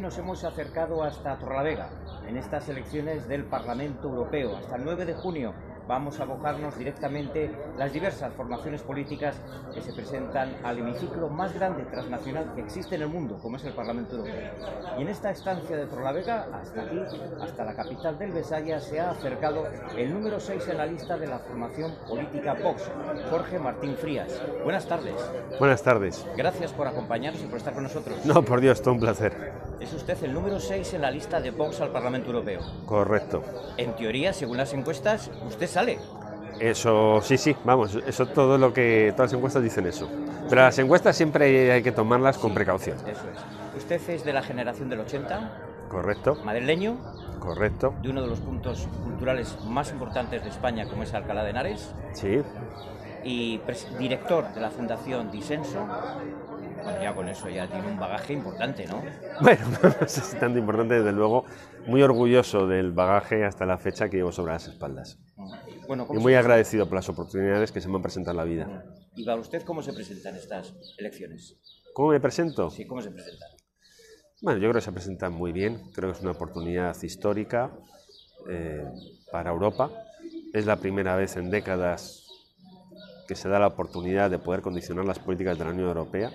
nos hemos acercado hasta Torrelavega, en estas elecciones del Parlamento Europeo. Hasta el 9 de junio vamos a abocarnos directamente las diversas formaciones políticas que se presentan al hemiciclo más grande transnacional que existe en el mundo, como es el Parlamento Europeo. Y en esta estancia de Torrelavega, hasta aquí, hasta la capital del Besaya, se ha acercado el número 6 en la lista de la formación política Vox, Jorge Martín Frías. Buenas tardes. Buenas tardes. Gracias por acompañarnos y por estar con nosotros. No, por Dios, todo un placer. Es usted el número 6 en la lista de Vox al Parlamento Europeo. Correcto. En teoría, según las encuestas, usted sale. Eso, sí, vamos, eso todo lo que todas las encuestas dicen eso. Pero las encuestas siempre hay que tomarlas con precaución. Eso es. Usted es de la generación del 80. Correcto. Madrileño. Correcto. De uno de los puntos culturales más importantes de España, como es Alcalá de Henares. Sí. Y director de la Fundación Disenso. Bueno, ya con eso ya tiene un bagaje importante, ¿no? Bueno, no sé si tanto importante, desde luego, muy orgulloso del bagaje hasta la fecha que llevo sobre las espaldas. Bueno, y muy agradecido por las oportunidades que se me han presentado en la vida. ¿Y para usted cómo se presentan estas elecciones? ¿Cómo me presento? Sí, ¿cómo se presentan? Bueno, yo creo que se presentan muy bien, creo que es una oportunidad histórica para Europa. Es la primera vez en décadas que se da la oportunidad de poder condicionar las políticas de la Unión Europea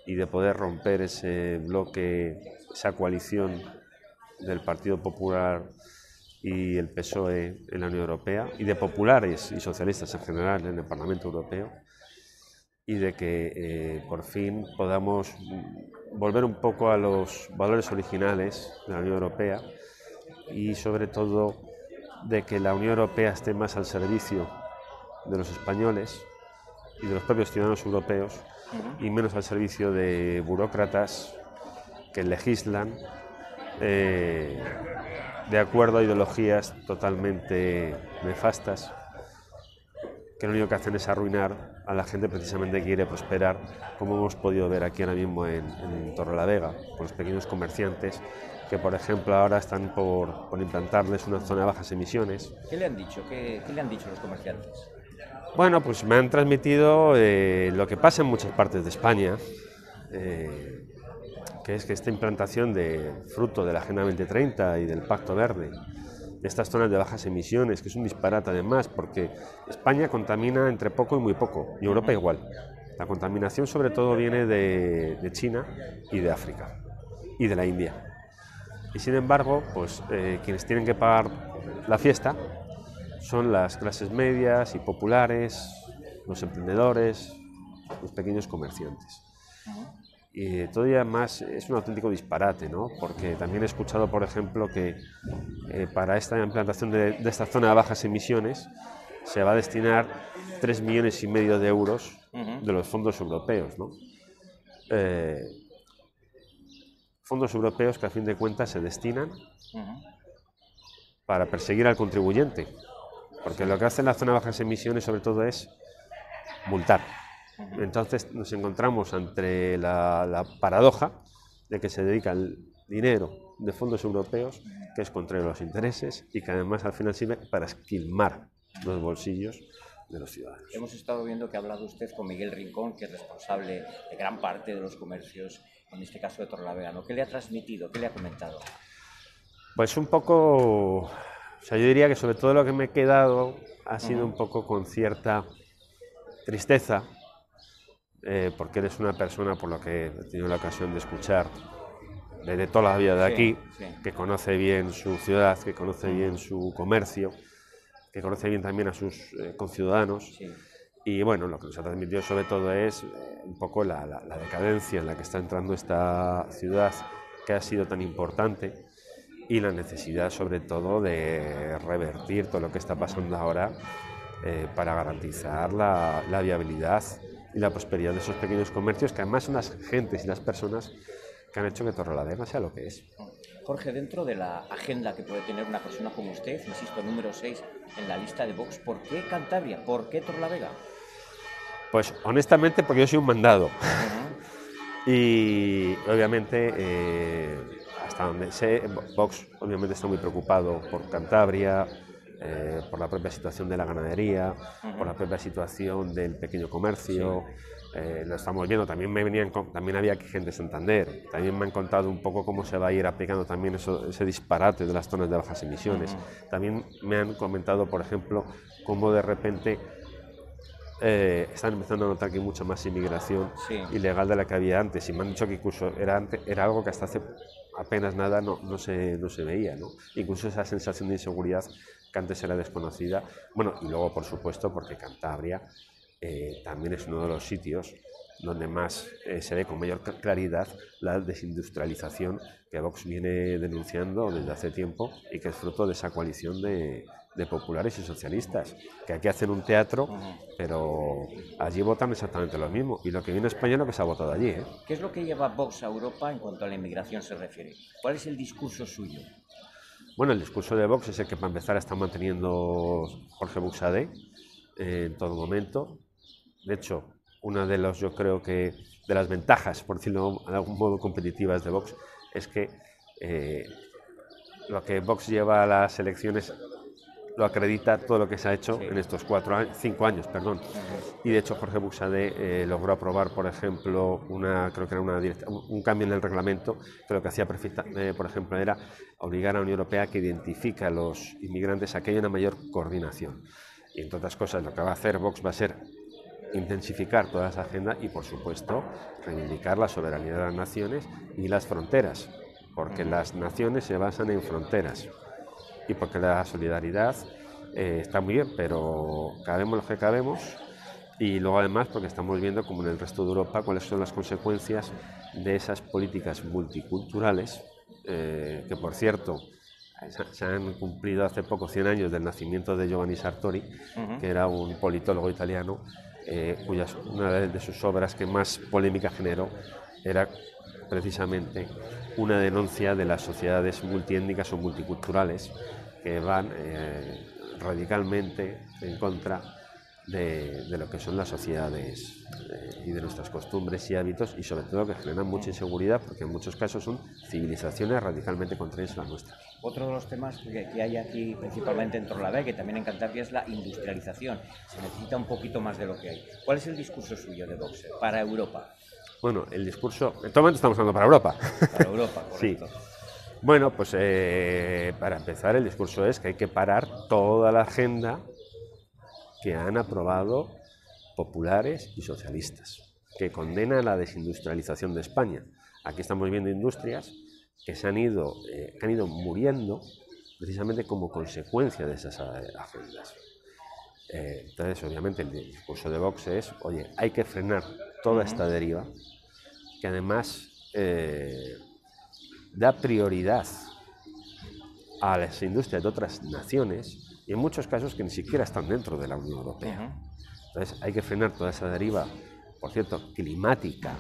y de poder romper ese bloque, esa coalición del Partido Popular y el PSOE en la Unión Europea, y de populares y socialistas en general en el Parlamento Europeo, y de que por fin podamos volver un poco a los valores originales de la Unión Europea y sobre todo de que la Unión Europea esté más al servicio de los españoles y de los propios ciudadanos europeos y menos al servicio de burócratas que legislan de acuerdo a ideologías totalmente nefastas que lo único que hacen es arruinar a la gente precisamente que quiere prosperar, como hemos podido ver aquí ahora mismo en Torrelavega, con los pequeños comerciantes que, por ejemplo, ahora están por implantarles una zona de bajas emisiones. ¿Qué le han dicho? ¿Qué le han dicho los comerciantes? Bueno, pues me han transmitido lo que pasa en muchas partes de España, que es que esta implantación de fruto de la Agenda 2030 y del Pacto Verde, de estas zonas de bajas emisiones, que es un disparate además, porque España contamina entre poco y muy poco, y Europa igual. La contaminación sobre todo viene de China y de África, y de la India. Y sin embargo, pues quienes tienen que pagar la fiesta son las clases medias y populares, los emprendedores, los pequeños comerciantes. Y todavía más es un auténtico disparate, ¿no? Porque también he escuchado, por ejemplo, que para esta implantación de esta zona de bajas emisiones se va a destinar 3,5 millones de euros de los fondos europeos, ¿no? Fondos europeos que a fin de cuentas se destinan para perseguir al contribuyente, porque lo que hace la zona de bajas emisiones sobre todo es multar. Entonces nos encontramos ante la paradoja de que se dedica el dinero de fondos europeos que es contrario a los intereses y que además al final sirve para esquilmar los bolsillos de los ciudadanos. Hemos estado viendo que ha hablado usted con Miguel Rincón, que es responsable de gran parte de los comercios, en este caso de Torrelavega, ¿no? ¿Qué le ha transmitido? ¿Qué le ha comentado? Pues un poco, o sea, yo diría que sobre todo lo que me he quedado ha sido un poco con cierta tristeza, porque eres una persona, por lo que he tenido la ocasión de escuchar, de toda la vida de aquí, que conoce bien su ciudad, que conoce bien su comercio, que conoce bien también a sus conciudadanos. Y bueno, lo que nos ha transmitido sobre todo es un poco la decadencia en la que está entrando esta ciudad, que ha sido tan importante, y la necesidad sobre todo de revertir todo lo que está pasando ahora para garantizar la viabilidad y la prosperidad de esos pequeños comercios, que además son las gentes y las personas que han hecho que Torrelavega sea lo que es. Jorge, dentro de la agenda que puede tener una persona como usted, insisto, número 6 en la lista de Vox, ¿por qué Cantabria? ¿Por qué Torrelavega? Pues honestamente porque yo soy un mandado. Y obviamente, hasta donde sé, Vox obviamente está muy preocupado por Cantabria, por la propia situación de la ganadería, por la propia situación del pequeño comercio. Lo estamos viendo, también había aquí gente de Santander, también me han contado un poco cómo se va a ir aplicando también ese disparate de las zonas de bajas emisiones. También me han comentado, por ejemplo, cómo de repente están empezando a notar que hay mucha más inmigración ilegal de la que había antes, y me han dicho que incluso era algo que hasta hace apenas nada no se veía, ¿no? Incluso esa sensación de inseguridad que antes era desconocida. Bueno, y luego, por supuesto, porque Cantabria también es uno de los sitios donde más se ve con mayor claridad la desindustrialización que Vox viene denunciando desde hace tiempo y que es fruto de esa coalición de populares y socialistas, que aquí hacen un teatro, pero allí votan exactamente lo mismo, y lo que viene a España es lo que se ha votado allí. ¿Qué es lo que lleva Vox a Europa en cuanto a la inmigración se refiere? ¿Cuál es el discurso suyo? Bueno, el discurso de Vox es el que para empezar está manteniendo Jorge Buxadé en todo momento. De hecho, una de las ventajas, por decirlo de algún modo, competitivas de Vox es que lo que Vox lleva a las elecciones lo acredita todo lo que se ha hecho en estos 5 años. Y de hecho Jorge Buxadé logró aprobar, por ejemplo, un cambio en el reglamento que lo que hacía, por ejemplo, era obligar a la Unión Europea a que identifique a los inmigrantes, a que haya una mayor coordinación. Y entre otras cosas, lo que va a hacer Vox va a ser intensificar toda esa agenda y, por supuesto, reivindicar la soberanía de las naciones y las fronteras, porque las naciones se basan en fronteras. Y porque la solidaridad está muy bien, pero cabemos los que cabemos, y luego además porque estamos viendo, como en el resto de Europa, cuáles son las consecuencias de esas políticas multiculturales, que por cierto se han cumplido hace poco 100 años del nacimiento de Giovanni Sartori, que era un politólogo italiano, una de sus obras que más polémica generó era precisamente una denuncia de las sociedades multiétnicas o multiculturales que van radicalmente en contra de lo que son las sociedades y de nuestras costumbres y hábitos, y sobre todo que generan mucha inseguridad, porque en muchos casos son civilizaciones radicalmente contrarias a las nuestras. Otro de los temas que hay aquí, principalmente en Torrelavega, que también en Cantabria, es la industrialización. Se necesita un poquito más de lo que hay. ¿Cuál es el discurso suyo de Vox para Europa? Bueno, el discurso, en todo momento estamos hablando para Europa. Para Europa, correcto. Sí. Bueno, pues para empezar, el discurso es que hay que parar toda la agenda que han aprobado populares y socialistas, que condena la desindustrialización de España. Aquí estamos viendo industrias que han ido muriendo precisamente como consecuencia de esas agendas. Entonces, obviamente, el discurso de Vox es, oye, hay que frenar toda esta deriva, que además da prioridad a las industrias de otras naciones, y en muchos casos que ni siquiera están dentro de la Unión Europea. Entonces hay que frenar toda esa deriva, por cierto, climática,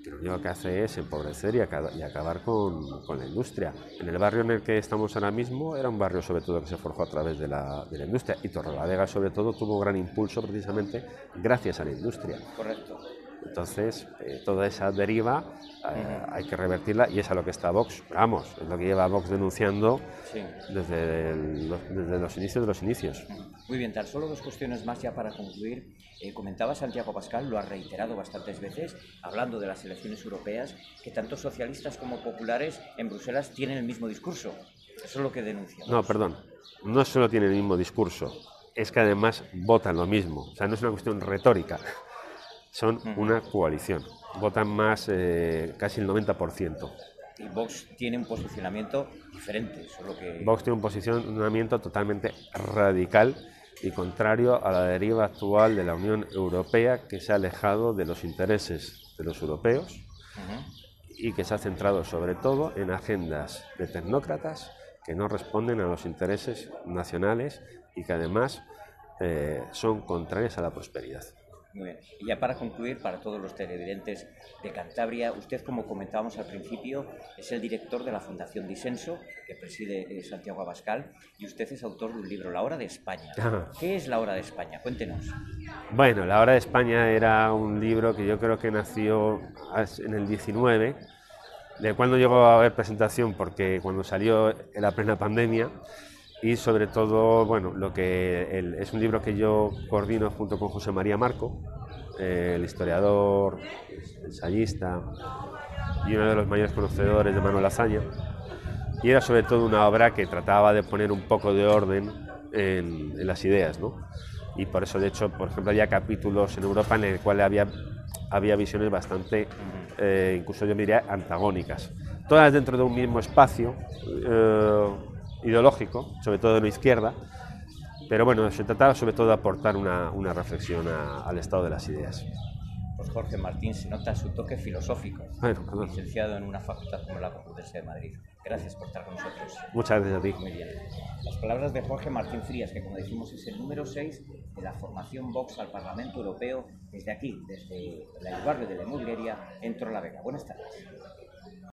que lo único que hace es empobrecer y acabar con la industria. En el barrio en el que estamos ahora mismo era un barrio sobre todo que se forjó a través de la industria, y Torrelavega sobre todo tuvo gran impulso precisamente gracias a la industria. Correcto. Entonces, toda esa deriva hay que revertirla, y es a lo que está Vox. Vamos, es lo que lleva Vox denunciando desde los inicios de los inicios. Muy bien, tan solo 2 cuestiones más ya para concluir. Comentaba Santiago Abascal, lo ha reiterado bastantes veces, hablando de las elecciones europeas, que tanto socialistas como populares en Bruselas tienen el mismo discurso. Eso es lo que denuncia. No, perdón, no solo tienen el mismo discurso, es que además votan lo mismo. O sea, no es una cuestión retórica. Son una coalición, votan más, casi el 90%. Y Vox tiene un posicionamiento diferente. Vox tiene un posicionamiento totalmente radical y contrario a la deriva actual de la Unión Europea, que se ha alejado de los intereses de los europeos y que se ha centrado sobre todo en agendas de tecnócratas que no responden a los intereses nacionales y que además son contrarias a la prosperidad. Muy bien. Y ya para concluir, para todos los televidentes de Cantabria, usted, como comentábamos al principio, es el director de la Fundación Disenso, que preside Santiago Abascal, y usted es autor de un libro, La Hora de España. ¿Qué es La Hora de España? Cuéntenos. Bueno, La Hora de España era un libro que yo creo que nació en el 19, del cual no llegó a haber presentación porque cuando salió en la plena pandemia, y sobre todo, bueno, es un libro que yo coordino junto con José María Marco, el historiador, ensayista y uno de los mayores conocedores de Manuel Azaña, y era sobre todo una obra que trataba de poner un poco de orden en las ideas, ¿no? Y por eso, de hecho, por ejemplo, había capítulos en Europa en el cual había visiones bastante, incluso yo diría, antagónicas, todas dentro de un mismo espacio ideológico, sobre todo de la izquierda, pero bueno, se trataba sobre todo de aportar una reflexión al estado de las ideas. Pues Jorge Martín, se nota su toque filosófico, Bueno, licenciado en una facultad como la Complutense de Madrid. Gracias por estar con nosotros. muchas gracias a ti. Muy bien. Las palabras de Jorge Martín Frías, que como decimos es el número 6 de la formación Vox al Parlamento Europeo, desde aquí, desde el barrio de la Inmobiliaria, en Torrelavega. Buenas tardes.